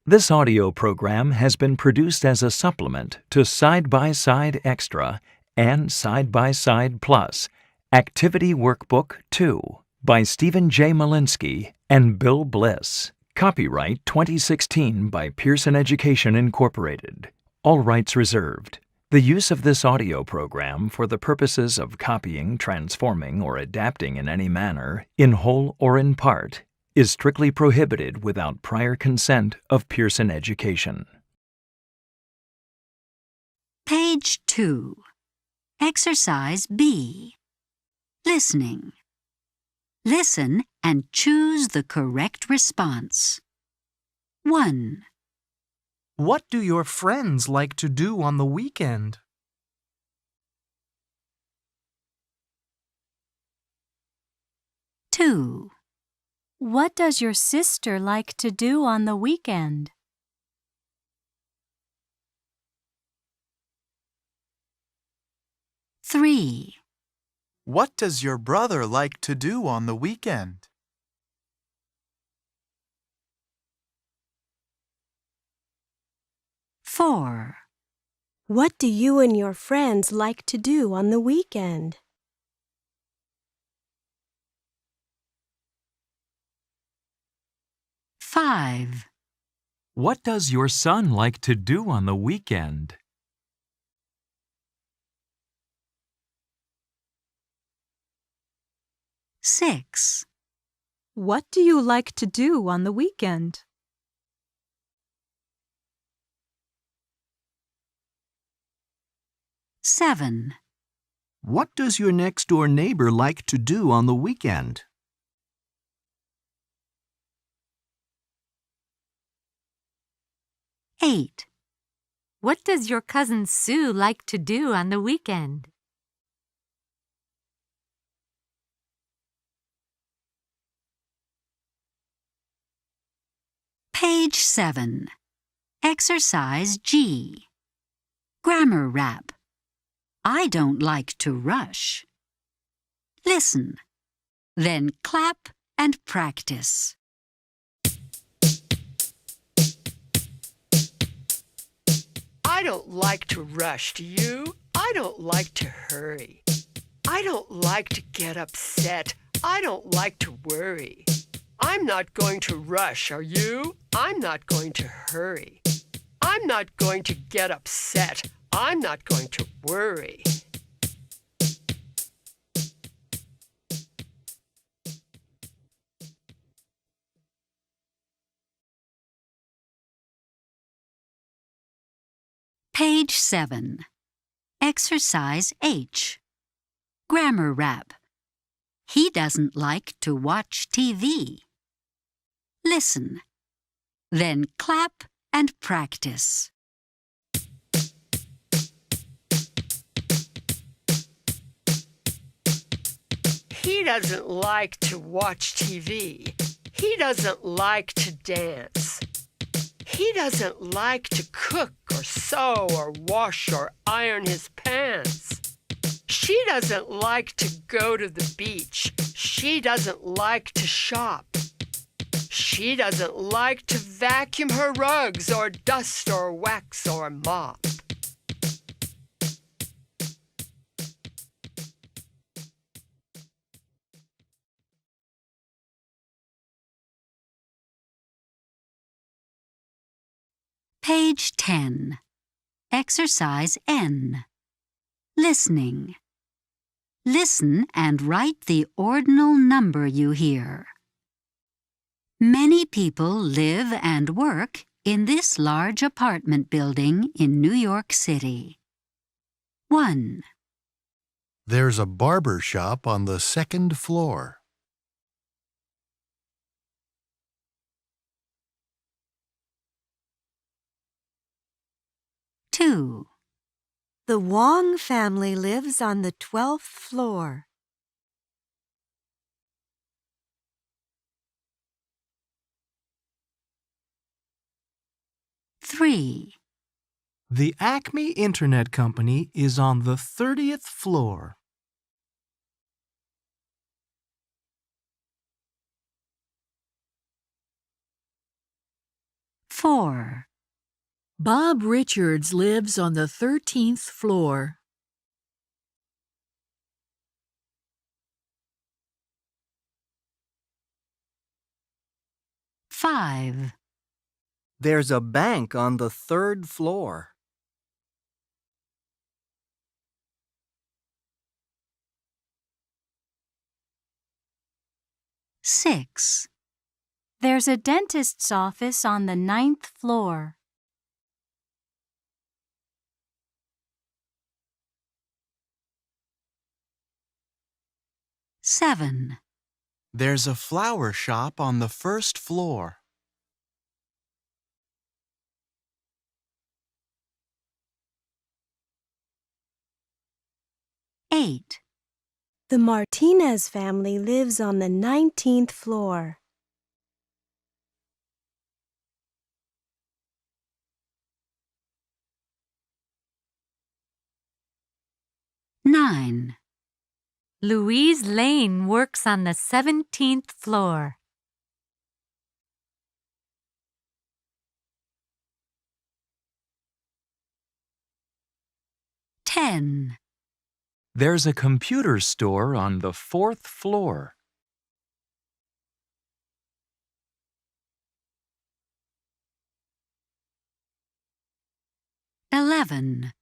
This audio program has been produced as a supplement to Side by Side Extra and Side by Side Plus, Activity Workbook 2 by Stephen J. Malinsky and Bill Bliss. Copyright 2016 by Pearson Education Incorporated. All rights reserved. The use of this audio program for the purposes of copying, transforming, or adapting in any manner, in whole or in part, is strictly prohibited without prior consent of Pearson Education. Page 2. Exercise B. Listening. Listen and choose the correct response. 1, What do your friends like to do on the weekend? 2, What does your sister like to do on the weekend? 3, What does your brother like to do on the weekend? 4, What do you and your friends like to do on the weekend? 5, What does your son like to do on the weekend? 6, What do you like to do on the weekend? 7, What does your next-door neighbor like to do on the weekend? 8, What does your cousin Sue like to do on the weekend? 7. Exercise G. Grammar rap. I don't like to rush. Listen, then clap and practice. I don't like to rush, do you? I don't like to hurry. I don't like to get upset. I don't like to worry. I'm not going to rush, are you? I'm not going to hurry. I'm not going to get upset. I'm not going to worry. Page 7. Exercise H. Grammar rap. He doesn't like to watch TV. Listen, then clap and practice. He doesn't like to watch TV. He doesn't like to dance. He doesn't like to cook or sew or wash or iron his pants. She doesn't like to go to the beach. She doesn't like to shop. She doesn't like to vacuum her rugs or dust or wax or mop. Page 10. Exercise N. Listening. Listen and write the ordinal number you hear. Many people live and work in this large apartment building in New York City. 1, There's a barber shop on the second floor. 2, The Wong family lives on the 12th floor. 3, The Acme Internet Company is on the 30th floor. 4. Bob Richards lives on the 13th floor. 5. There's a bank on the 3rd floor. 6. There's a dentist's office on the 9th floor. 7. There's a flower shop on the 1st floor. 8. The Martinez family lives on the 19th floor. 9. Louise Lane works on the 17th floor. 10. There's a computer store on the 4th floor. 11.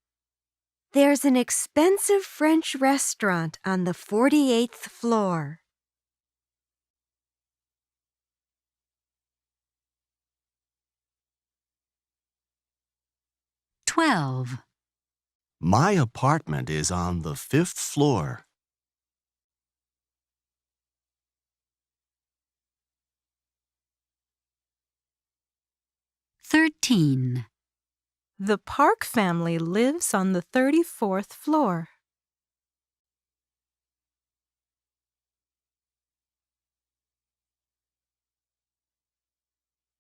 There's an expensive French restaurant on the 48th floor. 12. My apartment is on the 5th floor. 13. The Park family lives on the 34th floor.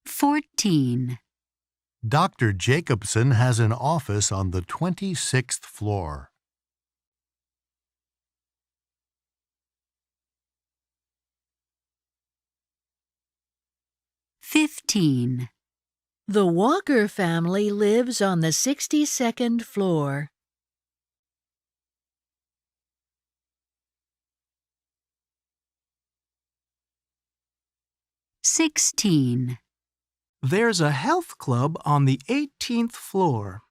14. Dr. Jacobson has an office on the 26th floor. 15. The Walker family lives on the 62nd floor. 16. There's a health club on the 18th floor.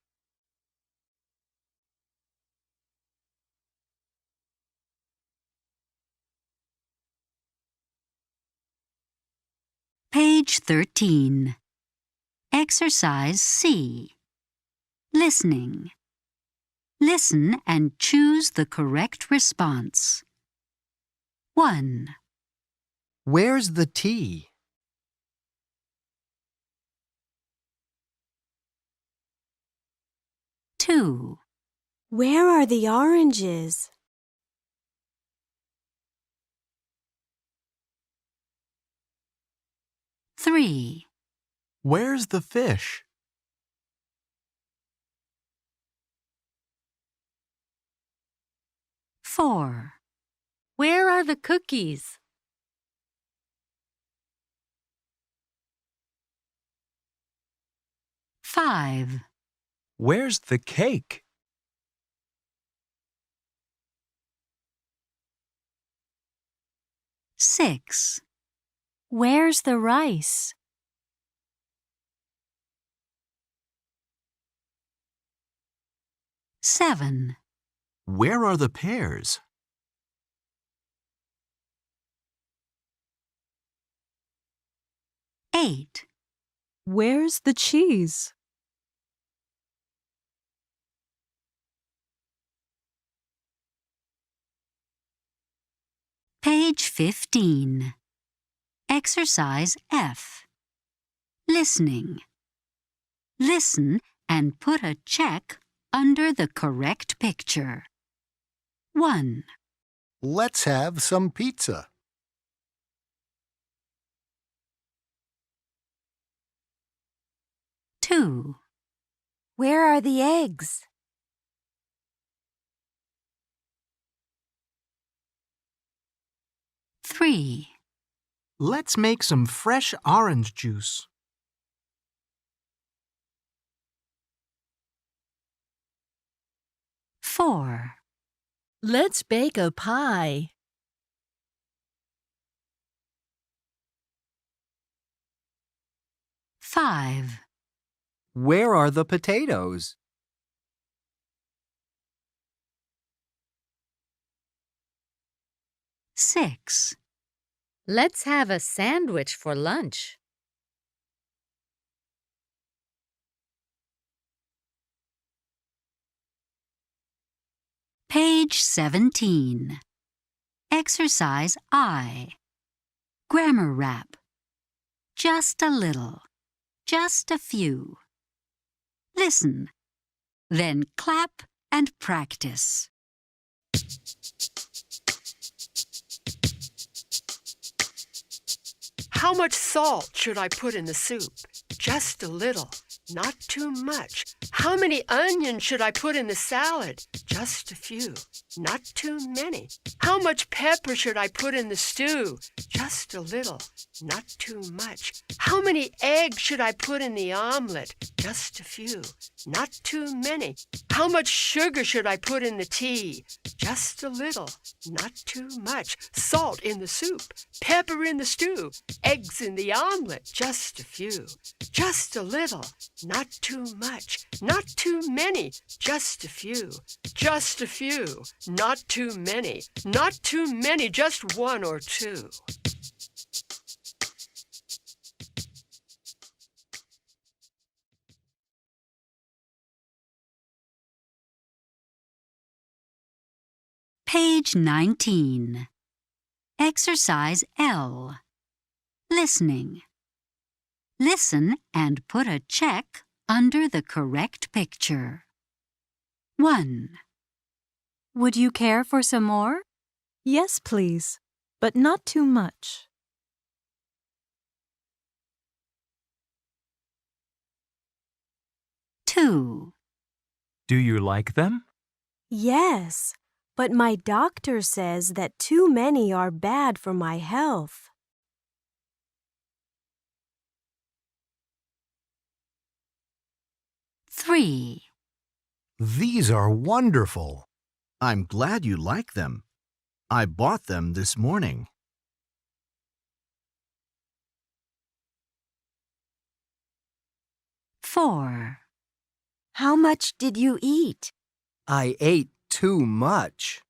13. Exercise C. Listening. Listen and choose the correct response. 1. Where's the tea? 2. Where are the oranges? 3. Where's the fish? 4. Where are the cookies? 5. Where's the cake? 6. Where's the rice? 7. Where are the pears? 8. Where's the cheese? 15. Exercise F. Listening. Listen and put a check under the correct picture. 1. Let's have some pizza. 2. Where are the eggs? 3. Let's make some fresh orange juice. 4, Let's bake a pie. 5, Where are the potatoes? 6, Let's have a sandwich for lunch. Page 17. Exercise I. Grammar rap. Just a little. Just a few. Listen. Then clap and practice. How much salt should I put in the soup? Just a little, not too much. How many onions should I put in the salad? Just a few, not too many. How much pepper should I put in the stew? Just a little, not too much. How many eggs should I put in the omelet? Just a few, not too many. How much sugar should I put in the tea? Just a little, not too much. Salt in the soup, pepper in the stew, eggs in the omelet. Just a few, just a little, not too much, not too many. Just a few, just a few, not too many, not too many, just one or two. Page 19. Exercise L. Listening. Listen and put a check under the correct picture. 1, Would you care for some more? Yes, please, but not too much. 2, Do you like them? Yes, but my doctor says that too many are bad for my health. 3, These are wonderful. I'm glad you like them. I bought them this morning. 4, How much did you eat? I ate too much.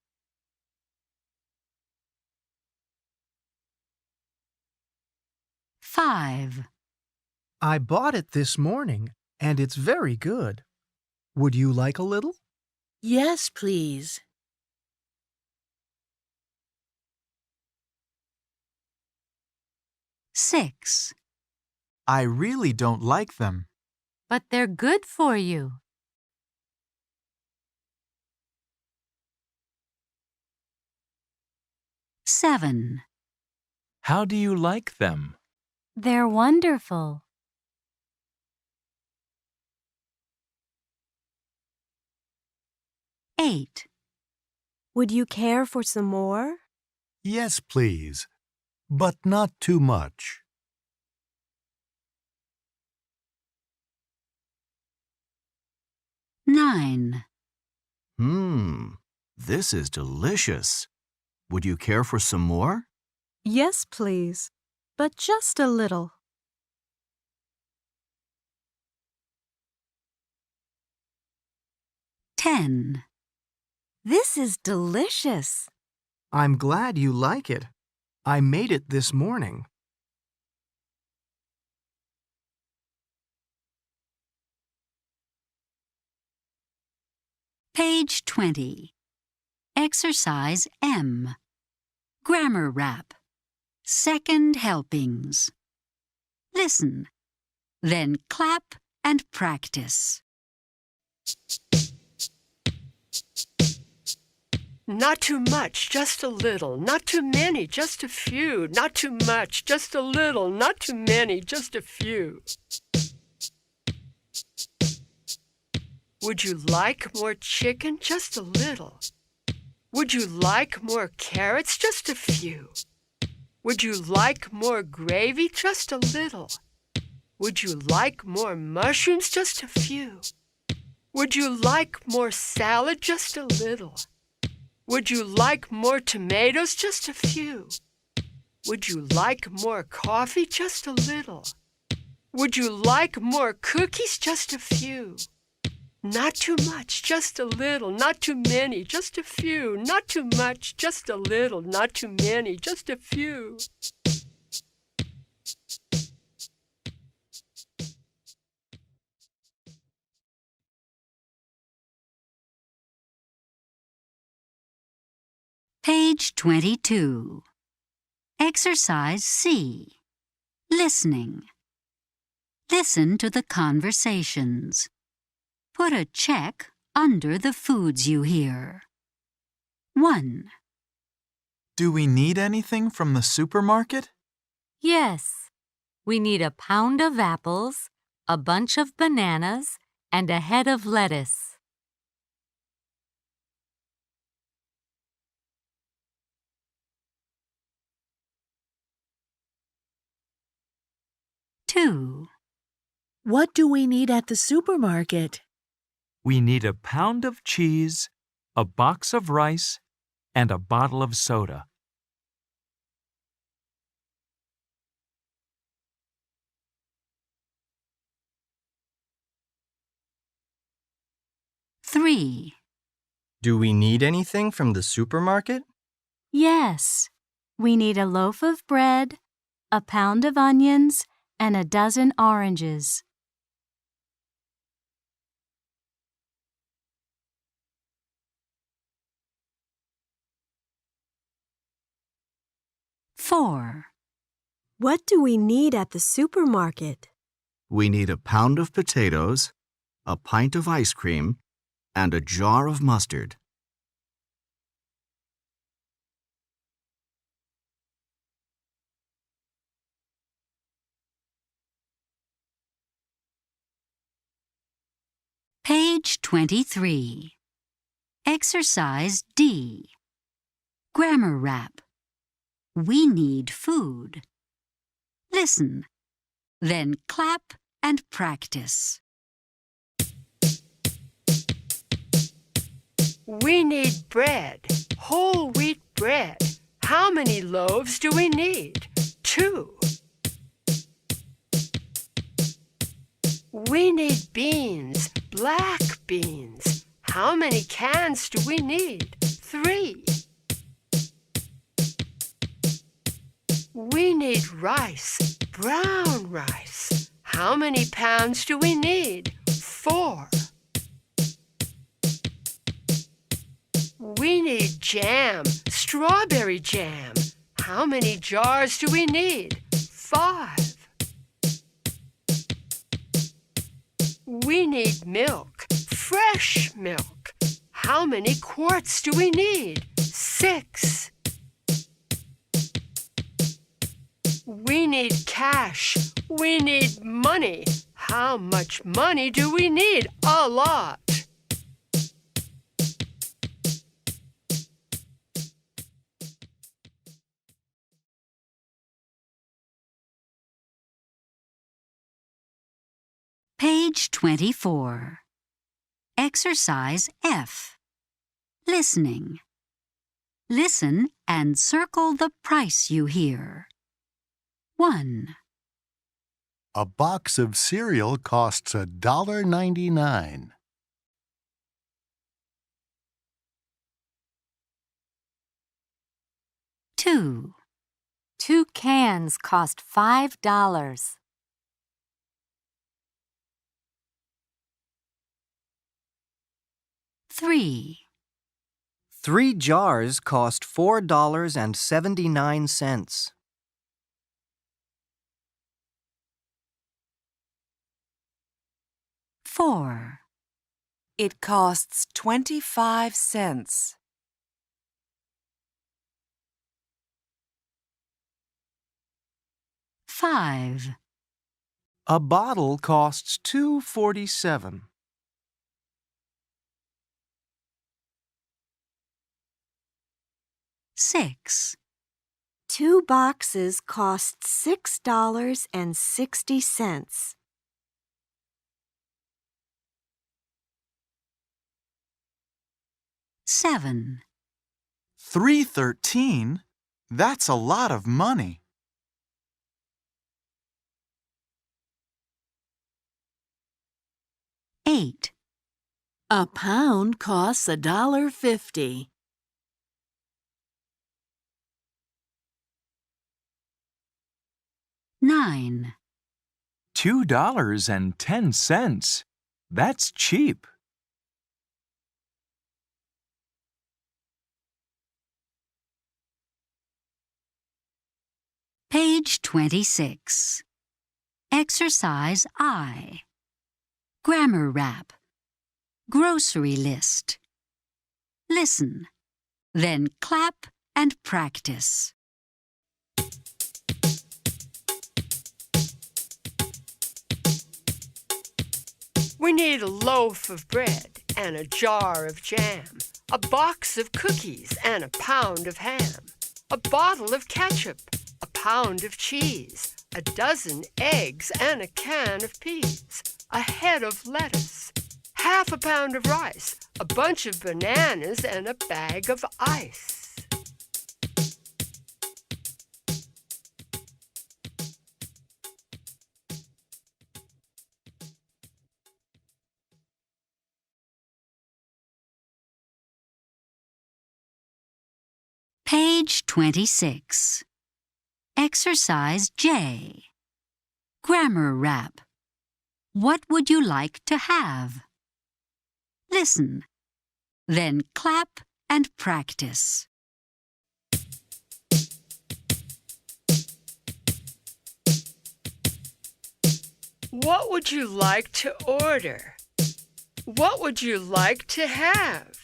5, I bought it this morning, and it's very good. Would you like a little? Yes, please. 6, I really don't like them. But they're good for you. 7, How do you like them? They're wonderful. 8, Would you care for some more? Yes, please, but not too much. 9, This is delicious. Would you care for some more? Yes, please, but just a little. 10, This is delicious. I'm glad you like it. I made it this morning. Page 20. Exercise M. Grammar rap. Second helpings. Listen, then clap and practice. Not too much, just a little. Not too many, just a few. Not too much, just a little. Not too many, just a few. Would you like more chicken? Just a little. Would you like more carrots? Just a few. Would you like more gravy? Just a little. Would you like more mushrooms? Just a few. Would you like more salad? Just a little. Would you like more tomatoes? Just a few. Would you like more coffee? Just a little. Would you like more cookies? Just a few. Not too much, just a little. Not too many, just a few. Not too much, just a little. Not too many, just a few. Page 22. Exercise C. Listening. Listen to the conversations. Put a check under the foods you hear. 1, Do we need anything from the supermarket? Yes. We need a pound of apples, a bunch of bananas, and a head of lettuce. 2, What do we need at the supermarket? We need a pound of cheese, a box of rice, and a bottle of soda. 3, Do we need anything from the supermarket? Yes. We need a loaf of bread, a pound of onions, and a dozen oranges. 4, What do we need at the supermarket? We need a pound of potatoes, a pint of ice cream, and a jar of mustard. 23. Exercise D. Grammar Rap. We need food. Listen, then clap and practice. We need bread, whole wheat bread. How many loaves do we need? 2. We need beans, black beans. How many cans do we need? 3. We need rice, brown rice. How many pounds do we need? 4. We need jam, strawberry jam. How many jars do we need? 5. We need milk, fresh milk. How many quarts do we need? 6. We need cash. We need money. How much money do we need? A lot. Page 24. Exercise F. Listening. Listen and circle the price you hear. 1, A box of cereal costs $1.99. 2, 2 cans cost $5. 3, 3 jars cost $4.79. 4, It costs 25 cents. 5, A bottle costs $2.47. 6, 2 boxes cost $6.60. 7, $3.13? That's a lot of money. 8, A pound costs $1.50. 9, $2.10. That's cheap. 26. Exercise I. Grammar rap. Grocery list. Listen, then clap and practice. We need a loaf of bread and a jar of jam, a box of cookies and a pound of ham, a bottle of ketchup, a pound of cheese, a dozen eggs and a can of peas, a head of lettuce, half a pound of rice, a bunch of bananas and a bag of ice. Page 26. Exercise J. Grammar rap. What would you like to have? Listen, then clap and practice. What would you like to order? What would you like to have?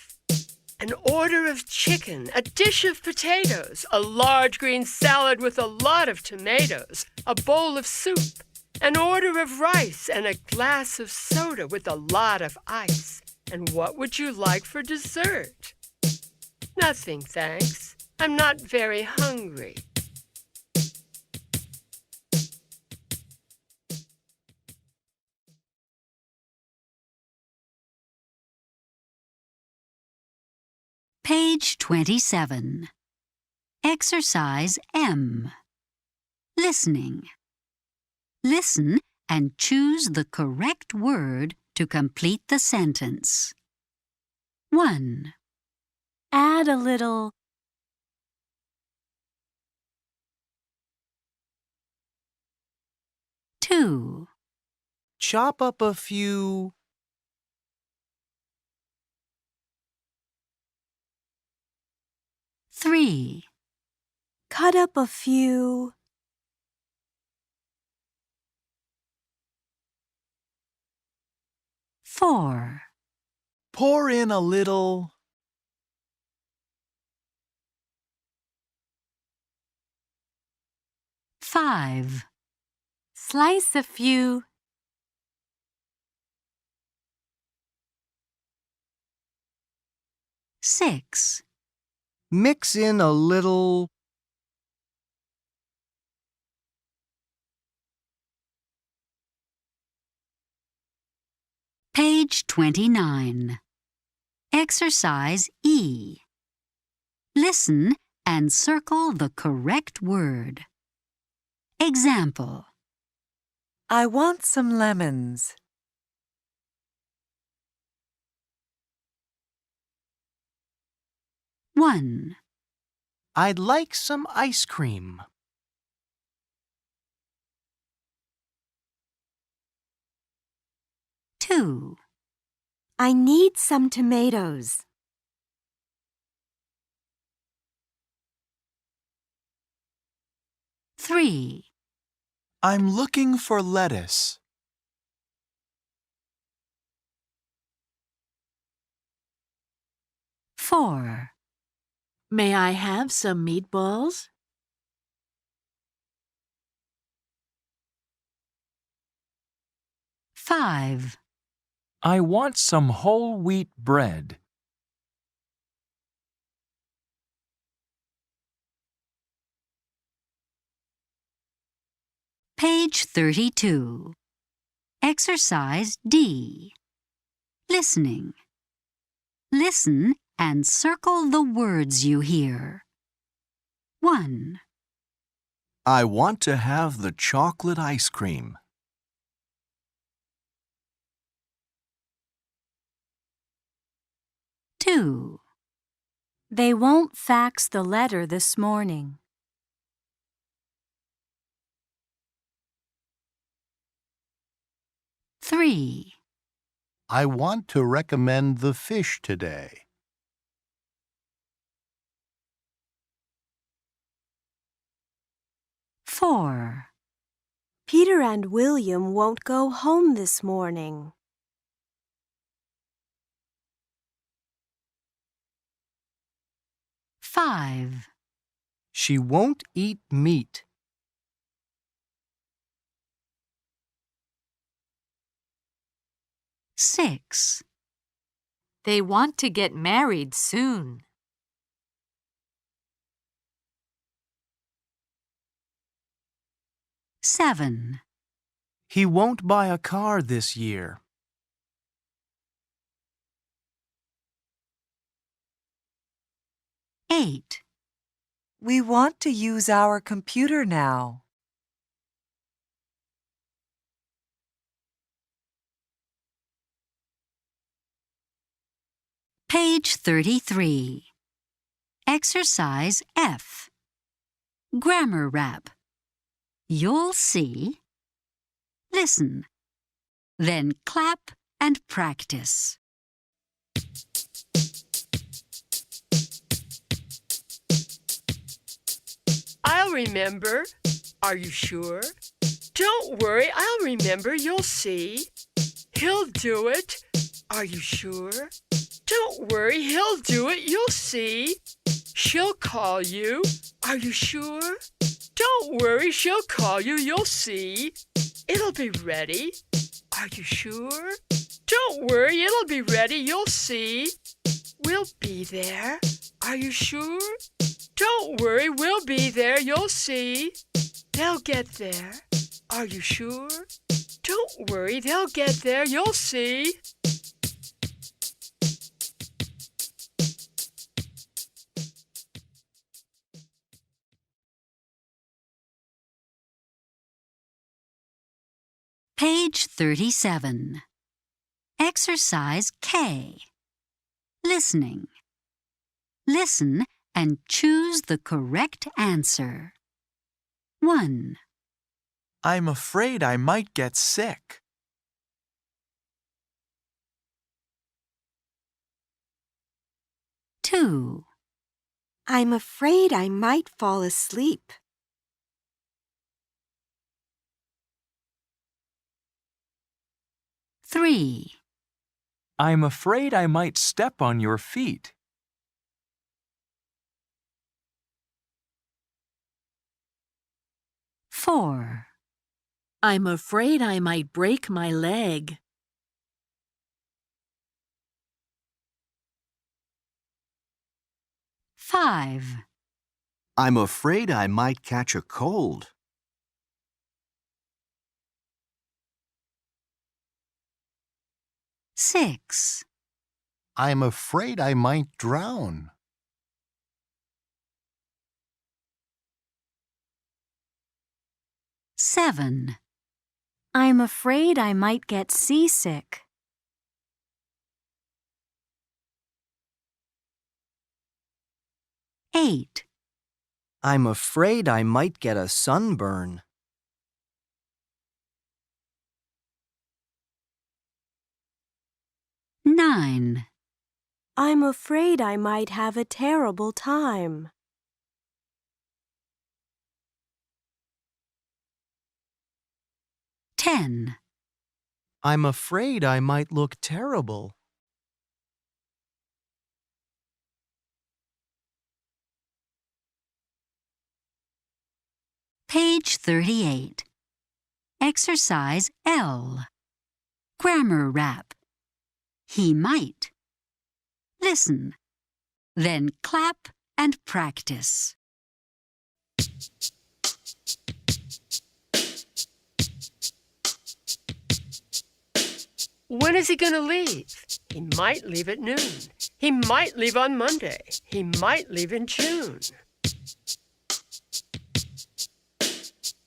An order of chicken, a dish of potatoes, a large green salad with a lot of tomatoes, a bowl of soup, an order of rice, and a glass of soda with a lot of ice. And what would you like for dessert? Nothing, thanks. I'm not very hungry. Page 27. Exercise M. Listening. Listen and choose the correct word to complete the sentence. 1, Add a little. 2, Chop up a few. 3, Cut up a few. 4, Pour in a little. 5, Slice a few. 6, Mix in a little. 29. Exercise E. Listen and circle the correct word. Example. I want some lemons. 1, I'd like some ice cream. 2, I need some tomatoes. 3, I'm looking for lettuce. 4, May I have some meatballs? 5, I want some whole wheat bread. 32. Exercise D. Listening. Listen and circle the words you hear. 1, I want to have the chocolate ice cream. 2, They won't fax the letter this morning. 3, I want to recommend the fish today. 4, Peter and William won't go home this morning. 5, She won't eat meat. 6, They want to get married soon. 7, He won't buy a car this year. 8, We want to use our computer now. 33. Exercise F. Grammar Rap. You'll see. Listen. Then clap and practice. I'll remember. Are you sure? Don't worry, I'll remember, you'll see. He'll do it. Are you sure? Don't worry, he'll do it, you'll see. She'll call you. Are you sure? Don't worry, she'll call you, you'll see. It'll be ready. Are you sure? Don't worry, it'll be ready, you'll see. We'll be there. Are you sure? Don't worry, we'll be there, you'll see. They'll get there. Are you sure? Don't worry, they'll get there, you'll see. Page 37. Exercise K. Listening. Listen and choose the correct answer. 1, I'm afraid I might get sick. 2, I'm afraid I might fall asleep. 3, I'm afraid I might step on your feet. 4, I'm afraid I might break my leg. 5, I'm afraid I might catch a cold. 6, I'm afraid I might drown. 7, I'm afraid I might get seasick. 8, I'm afraid I might get a sunburn. 9, I'm afraid I might have a terrible time. 10, I'm afraid I might look terrible. 38. Exercise L. Grammar Rap. He might. Listen. Then clap and practice. When is he going to leave? He might leave at noon. He might leave on Monday. He might leave in June.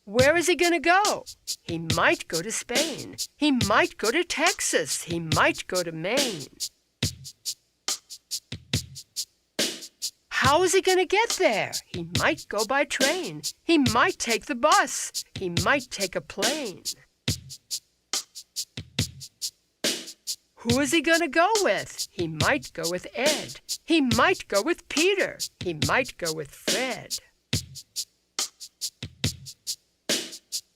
Where is he going to go? He might go to Spain. He might go to Texas. He might go to Maine. How is he going to get there? He might go by train. He might take the bus. He might take a plane. Who is he going to go with? He might go with Ed. He might go with Peter. He might go with Fred.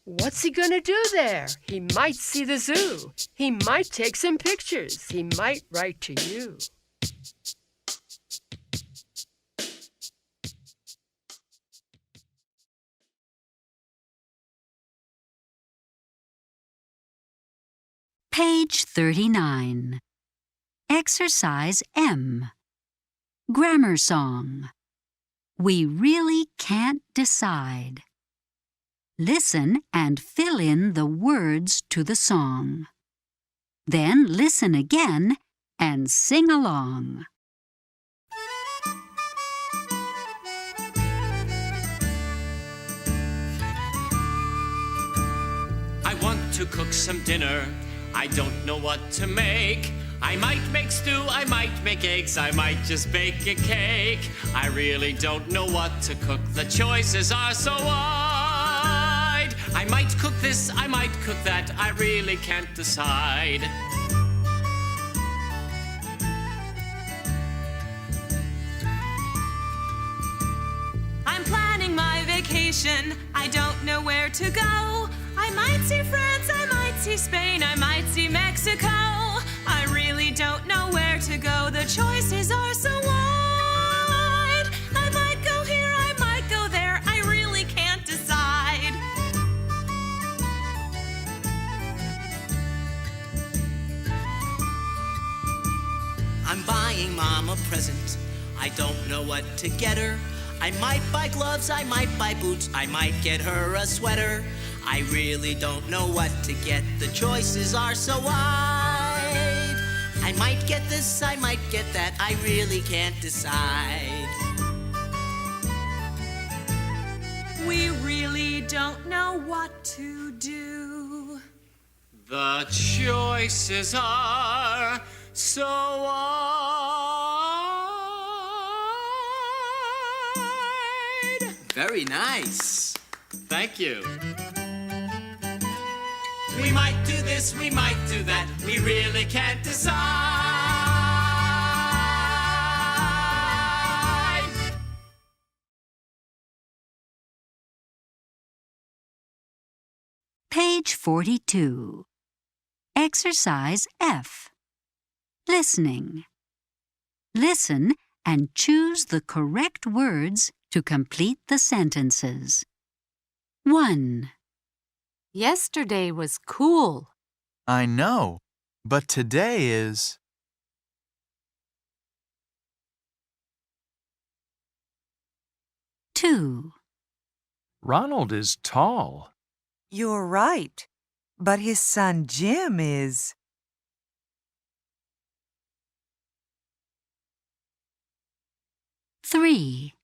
What's he going to do there? He might see the zoo. He might take some pictures. He might write to you. Page 39. Exercise M. Grammar song. We really can't decide. Listen and fill in the words to the song. Then listen again and sing along. I want to cook some dinner. I don't know what to make. I might make stew, I might make eggs, I might just bake a cake. I really don't know what to cook, the choices are so wide. I might cook this, I might cook that, I really can't decide. I'm planning my vacation, I don't know where to go. I might see France, I might see Spain, I might see Mexico. I really don't know where to go, the choices are so wide. I might go here, I might go there, I really can't decide. I'm buying Mom a present, I don't know what to get her. I might buy gloves, I might buy boots, I might get her a sweater. I really don't know what to get, the choices are so wide. I might get this, I might get that, I really can't decide. We really don't know what to do. The choices are so wide. Very nice. Thank you. We might do this, we might do that, we really can't decide. Page 42. Exercise F. Listening. Listen and choose the correct words to complete the sentences. 1. Yesterday was cool. I know, but today is... 2. Ronald is tall. You're right, but his son Jim is... 3.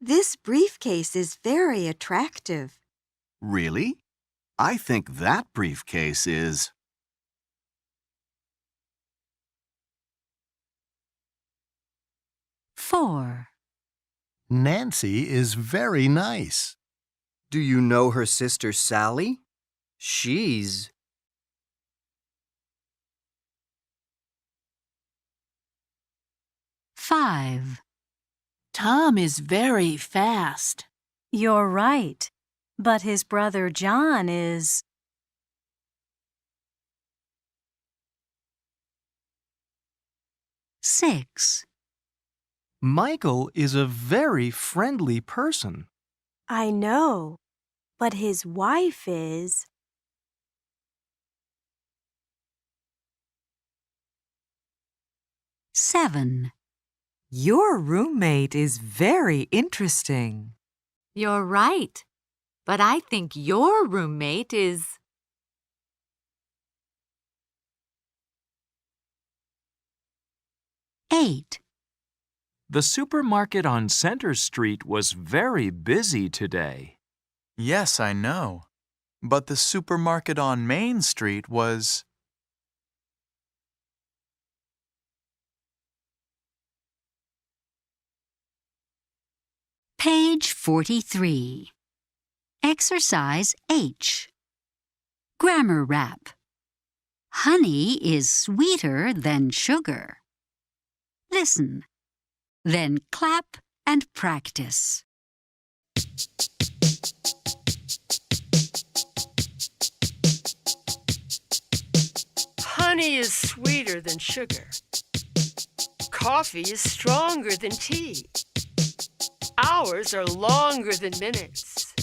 This briefcase is very attractive. Really? I think that briefcase is... 4. Nancy is very nice. Do you know her sister Sally? She's... 5. Tom is very fast. You're right, but his brother John is... 6. Michael is a very friendly person. I know, but his wife is... 7. Your roommate is very interesting. You're right, but I think your roommate is... 8. The supermarket on Center Street was very busy today. Yes, I know. But the supermarket on Main Street was... Page 43. Exercise H. Grammar Rap. Honey is sweeter than sugar. Listen, then clap and practice. Honey is sweeter than sugar. Coffee is stronger than tea. Hours are longer than minutes.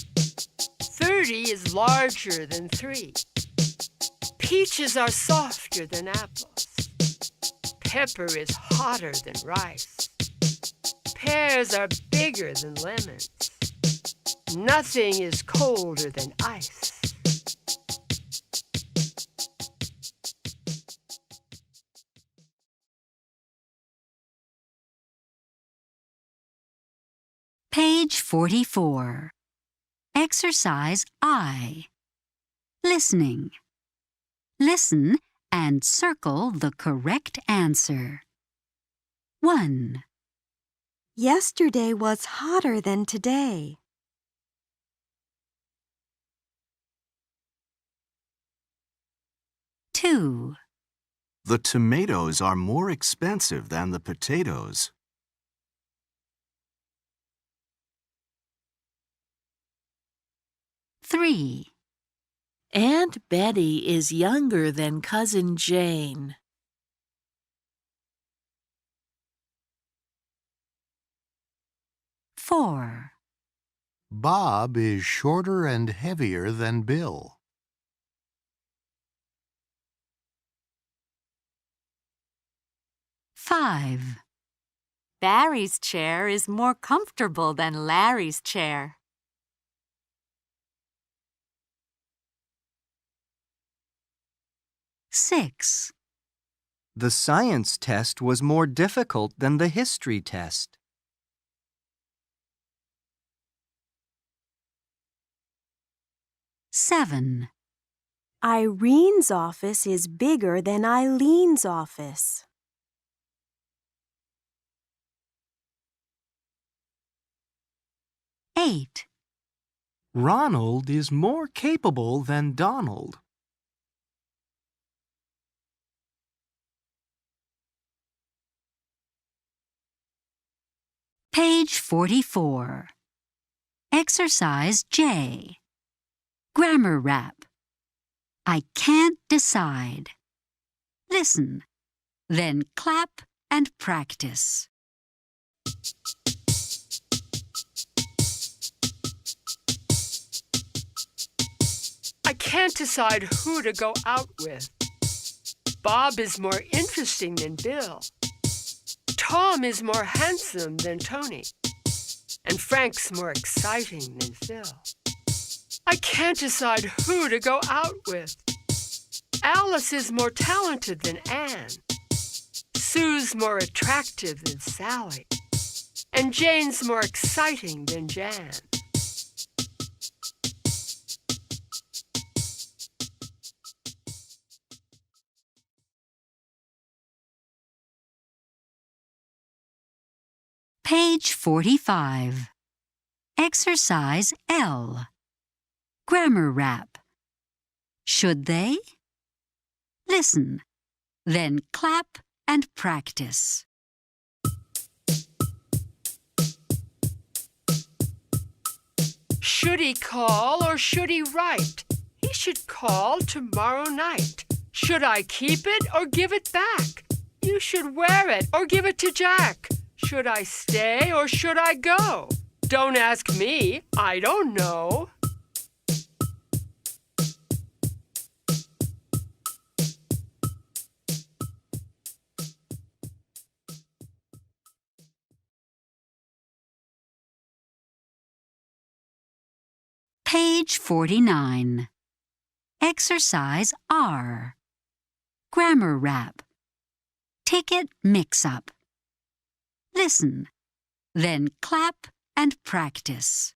30 is larger than 3. Peaches are softer than apples. Pepper is hotter than rice. Pears are bigger than lemons. Nothing is colder than ice. Page 44. Exercise I. Listening. Listen and circle the correct answer. 1. Yesterday was hotter than today. 2. The tomatoes are more expensive than the potatoes. 3. Aunt Betty is younger than Cousin Jane. 4. Bob is shorter and heavier than Bill. 5. Barry's chair is more comfortable than Larry's chair. 6. The science test was more difficult than the history test. 7. Irene's office is bigger than Eileen's office. 8. Ronald is more capable than Donald. 44. Exercise J. Grammar Rap. I can't decide. Listen, then clap and practice. I can't decide who to go out with. Bob is more interesting than Bill. Tom is more handsome than Tony. And Frank's more exciting than Phil. I can't decide who to go out with. Alice is more talented than Anne. Sue's more attractive than Sally. And Jane's more exciting than Jan. Page 45. Exercise L. Grammar Rap. Should they? Listen, then clap and practice. Should he call or should he write? He should call tomorrow night. Should I keep it or give it back? You should wear it or give it to Jack. Should I stay or should I go? Don't ask me, I don't know. Page 49. Exercise R. Grammar Rap. Ticket mix-up. Listen, then clap and practice.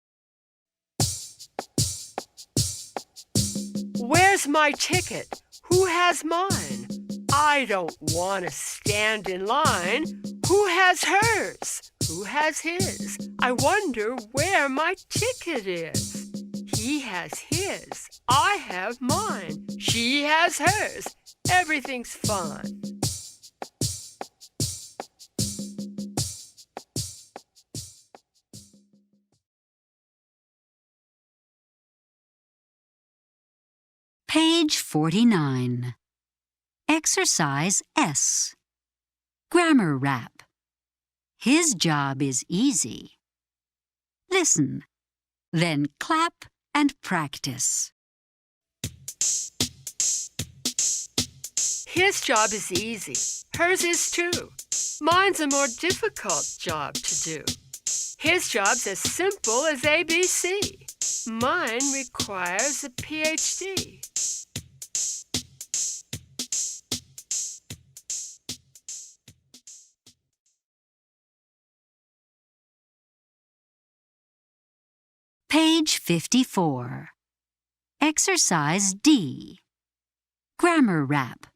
Where's my ticket? Who has mine? I don't want to stand in line. Who has hers? Who has his? I wonder where my ticket is. He has his. I have mine. She has hers. Everything's fine. Page 49. Exercise S. Grammar rap. His job is easy. Listen, then clap and practice. His job is easy. Hers is too. Mine's a more difficult job to do. His job's as simple as ABC. Mine requires a PhD. Page 54. Exercise D. Grammar rap.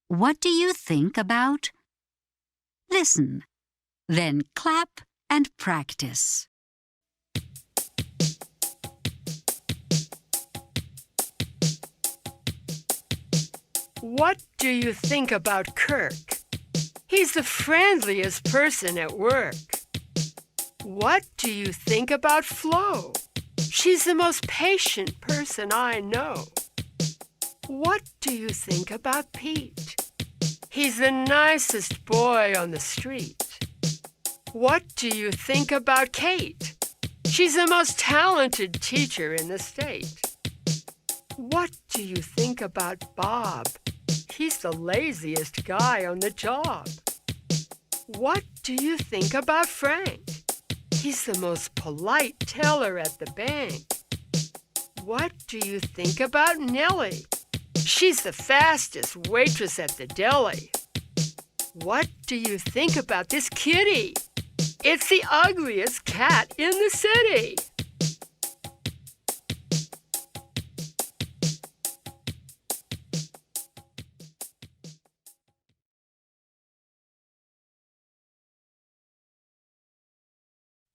What do you think about? Listen, then clap and practice. What do you think about Kirk? He's the friendliest person at work. What do you think about Flo? She's the most patient person I know. What do you think about Pete? He's the nicest boy on the street. What do you think about Kate? She's the most talented teacher in the state. What do you think about Bob? He's the laziest guy on the job. What do you think about Frank? He's the most polite teller at the bank. What do you think about Nellie? She's the fastest waitress at the deli. What do you think about this kitty? It's the ugliest cat in the city.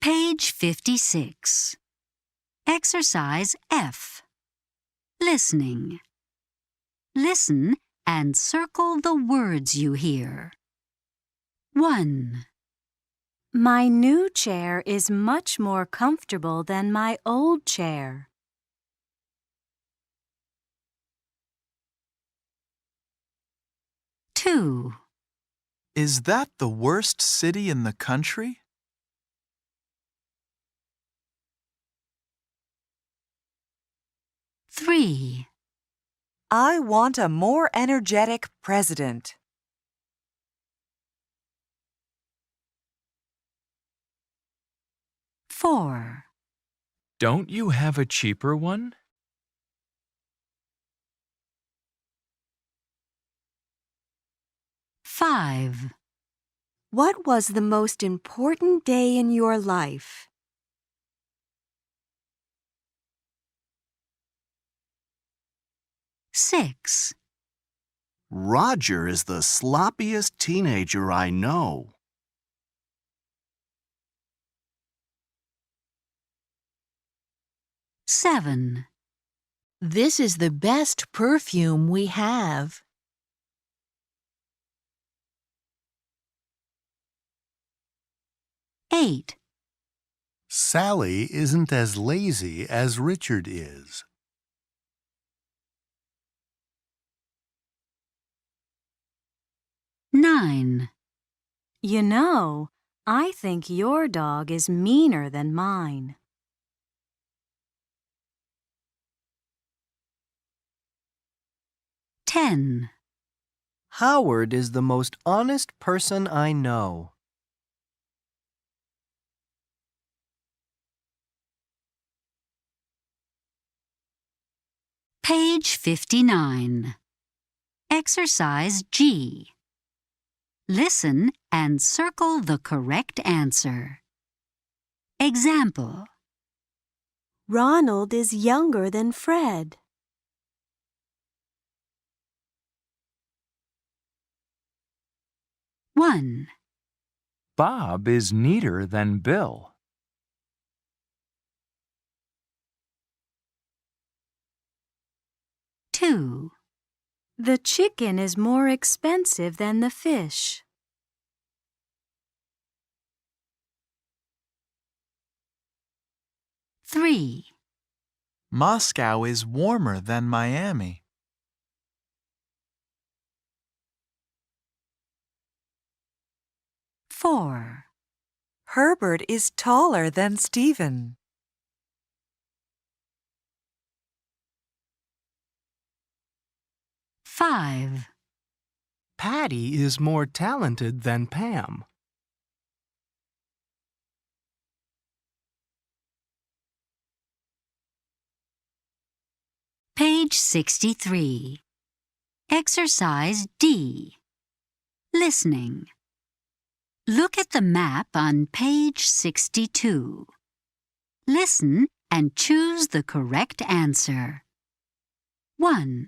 Page 56. Exercise F. Listening. Listen and circle the words you hear. 1. My new chair is much more comfortable than my old chair. 2. Is that the worst city in the country? 3. I want a more energetic president. 4. Don't you have a cheaper one? 5. What was the most important day in your life? 6. Roger is the sloppiest teenager I know. 7. This is the best perfume we have. 8. Sally isn't as lazy as Richard is. 9. You know, I think your dog is meaner than mine. 10. Howard is the most honest person I know. 59. Exercise G. Listen and circle the correct answer. Example: Ronald is younger than Fred. One, Bob is neater than Bill. two, The chicken is more expensive than the fish. three, Moscow is warmer than Miami. four, Herbert is taller than Stephen. five, Patty is more talented than Pam. Page 63. Exercise D. Listening. Look at the map on page 62. Listen and choose the correct answer. 1,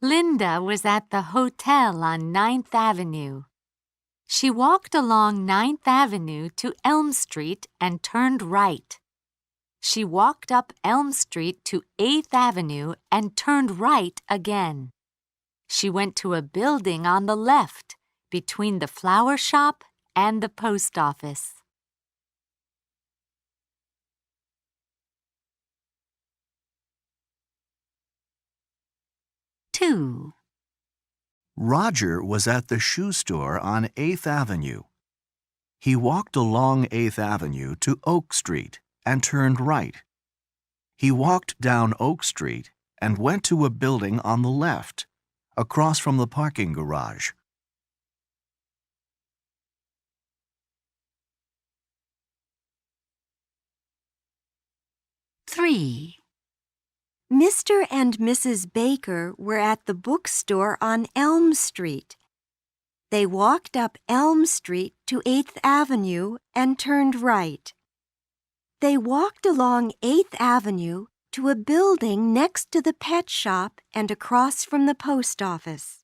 Linda was at the hotel on 9th Avenue. She walked along 9th Avenue to Elm Street and turned right. She walked up Elm Street to 8th Avenue and turned right again. She went to a building on the left between the flower shop and the post office. Two, Roger was at the shoe store on 8th Avenue. He walked along 8th Avenue to Oak Street and turned right. He walked down Oak Street and went to a building on the left, across from the parking garage. three, Mr. and Mrs. Baker were at the bookstore on Elm Street. They walked up Elm Street to 8th Avenue and turned right. They walked along 8th Avenue to a building next to the pet shop and across from the post office.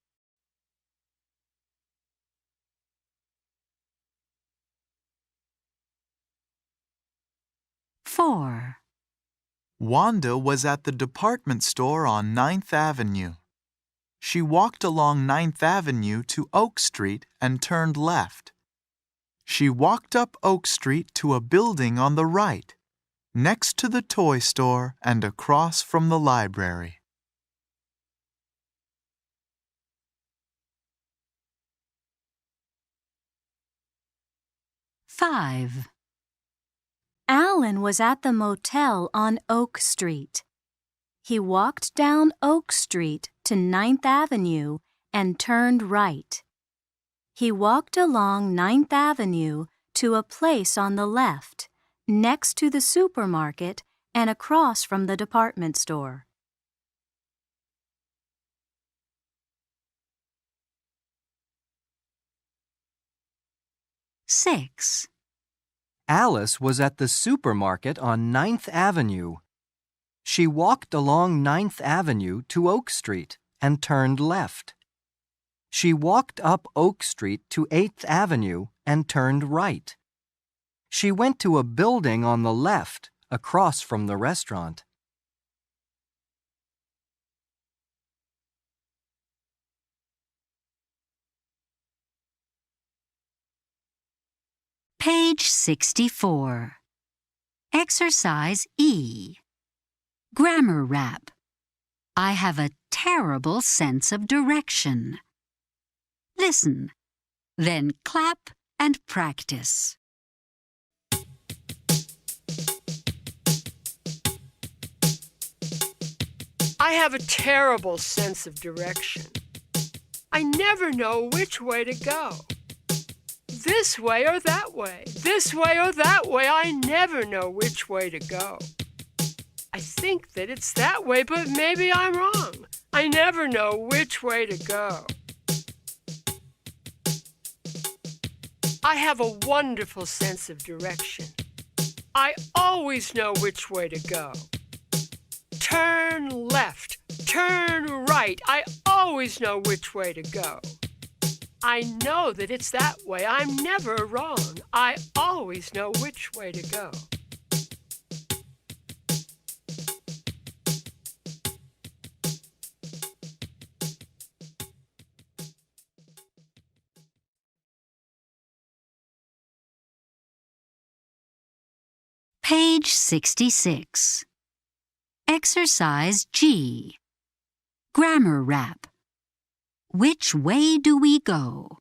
four, Wanda was at the department store on 9th Avenue. She walked along 9th Avenue to Oak Street and turned left. She walked up Oak Street to a building on the right, next to the toy store and across from the library. five, Alan was at the motel on Oak Street. He walked down Oak Street to 9th Avenue and turned right. He walked along 9th Avenue to a place on the left, next to the supermarket and across from the department store. six, Alice was at the supermarket on 9th Avenue. She walked along 9th Avenue to Oak Street and turned left. She walked up Oak Street to 8th Avenue and turned right. She went to a building on the left, across from the restaurant. Page 64. Exercise E. Grammar rap. I have a terrible sense of direction. Listen, then clap and practice. I have a terrible sense of direction. I never know which way to go. This way or that way, this way or that way, I never know which way to go. I think that it's that way, but maybe I'm wrong. I never know which way to go. I have a wonderful sense of direction. I always know which way to go. Turn left, turn right. I always know which way to go. I know that it's that way. I'm never wrong. I always know which way to go. Page 66. Exercise G. Grammar Rap. Which way do we go?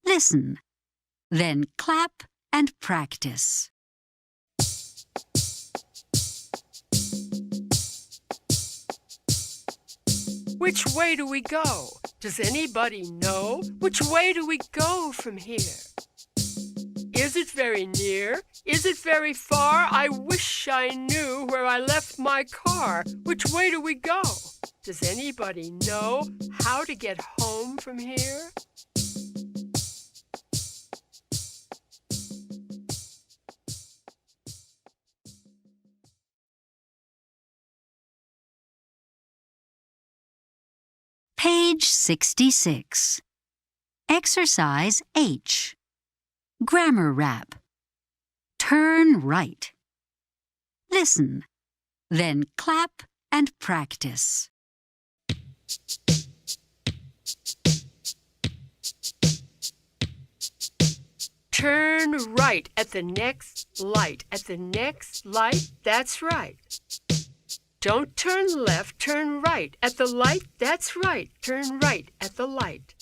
Listen, then clap and practice. Which way do we go? Does anybody know? Which way do we go from here? Is it very near? Is it very far? I wish I knew where I left my car. Which way do we go? Does anybody know how to get home from here? Page 66. Exercise H. Grammar Rap. Turn right. Listen, then clap and practice. Turn right at the next light. At the next light, that's right. Don't turn left, turn right. At the light, that's right. Turn right at the light.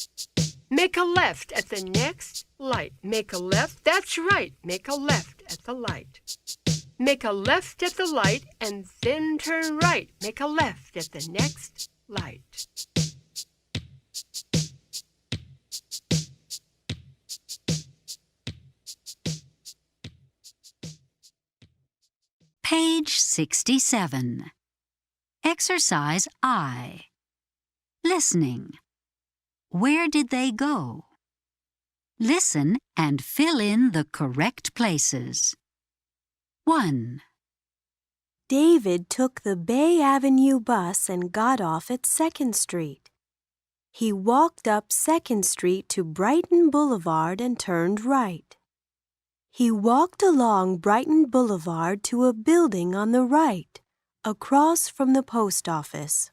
Make a left at the next light. Make a left, that's right. Make a left at the light. Make a left at the light and then turn right. Make a left at the next light. Page 67. Exercise I. Listening. Where did they go? Listen and fill in the correct places. 1. David took the Bay Avenue bus and got off at 2nd Street. He walked up 2nd Street to Brighton Boulevard and turned right. He walked along Brighton Boulevard to a building on the right, across from the post office.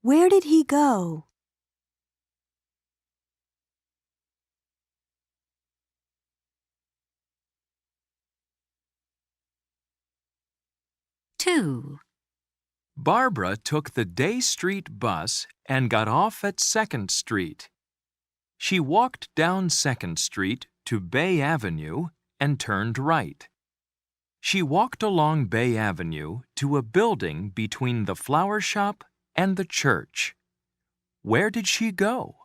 Where did he go? Barbara took the Day Street bus and got off at 2nd Street. She walked down 2nd Street to Bay Avenue and turned right. She walked along Bay Avenue to a building between the flower shop and the church. Where did she go?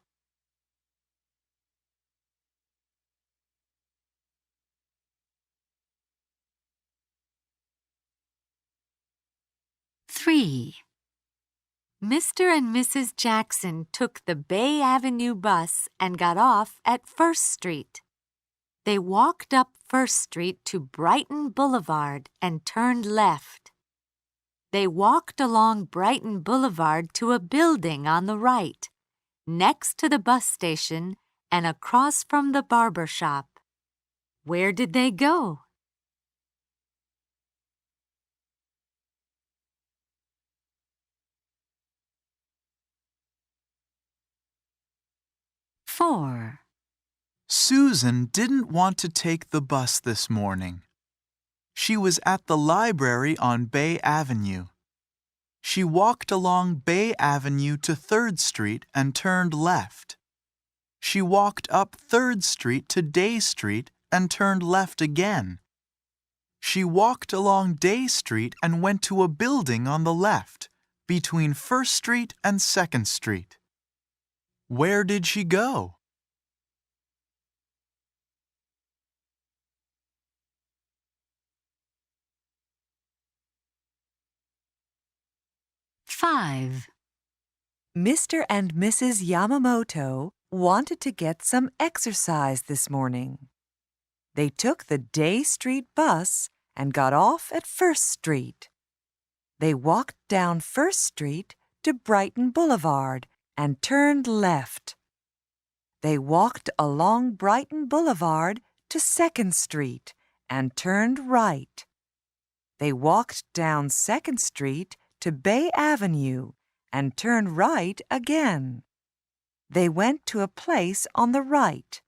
Mr. and Mrs. Jackson took the Bay Avenue bus and got off at 1st Street. They walked up 1st Street to Brighton Boulevard and turned left. They walked along Brighton Boulevard to a building on the right, next to the bus station and across from the barber shop. Where did they go? Susan didn't want to take the bus this morning. She was at the library on Bay Avenue. She walked along Bay Avenue to 3rd Street and turned left. She walked up 3rd Street to Day Street and turned left again. She walked along Day Street and went to a building on the left, between 1st Street and 2nd Street. Where did she go? Mr. and Mrs. Yamamoto wanted to get some exercise this morning. They took the Day Street bus and got off at First Street. They walked down First Street to Brighton Boulevard and turned left. They walked along Brighton Boulevard to Second Street and turned right. They walked down Second Street to Bay Avenue and turned right again. They went to a place on the right,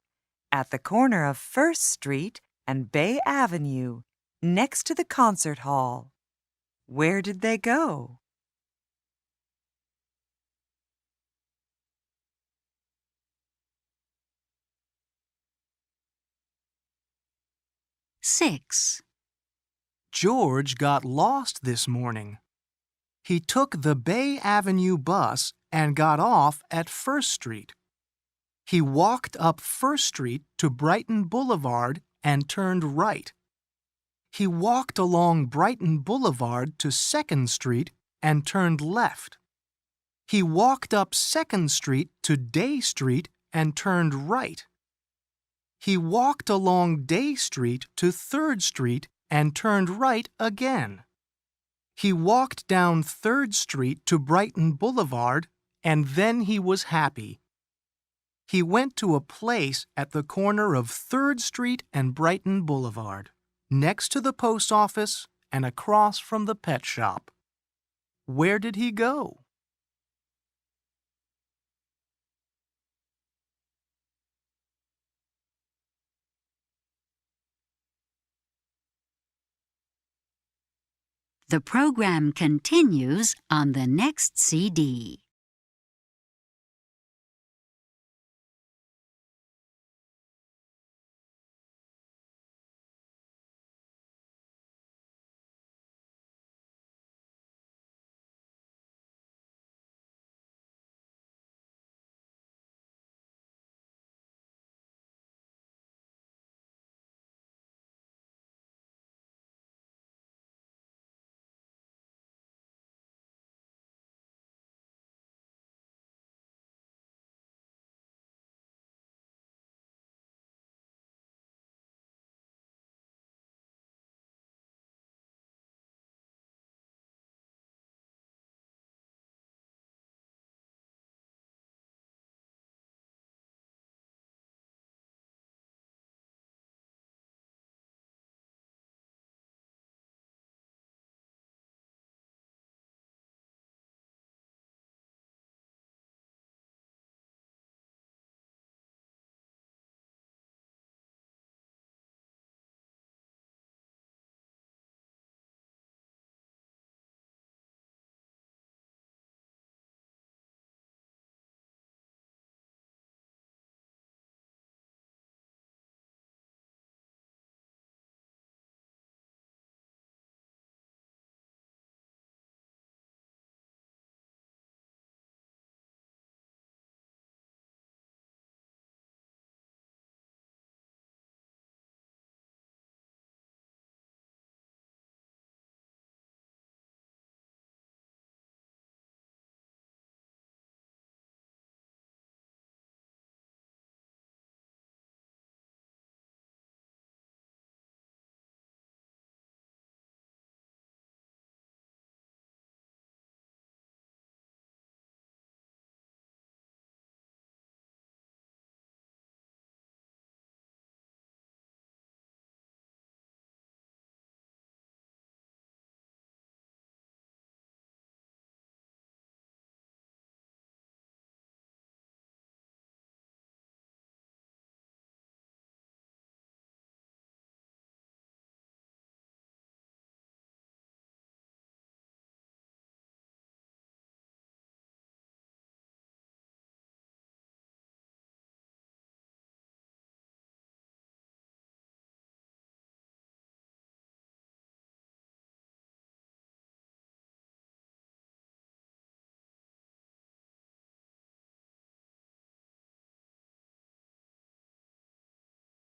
at the corner of First Street and Bay Avenue, next to the concert hall. Where did they go? Six. George got lost this morning. He took the Bay Avenue bus and got off at First Street. He walked up First Street to Brighton Boulevard and turned right. He walked along Brighton Boulevard to Second Street and turned left. He walked up Second Street to Day Street and turned right. He walked along Day Street to Third Street and turned right again. He walked down Third Street to Brighton Boulevard, and then he was happy. He went to a place at the corner of Third Street and Brighton Boulevard, next to the post office and across from the pet shop. Where did he go? The program continues on the next CD.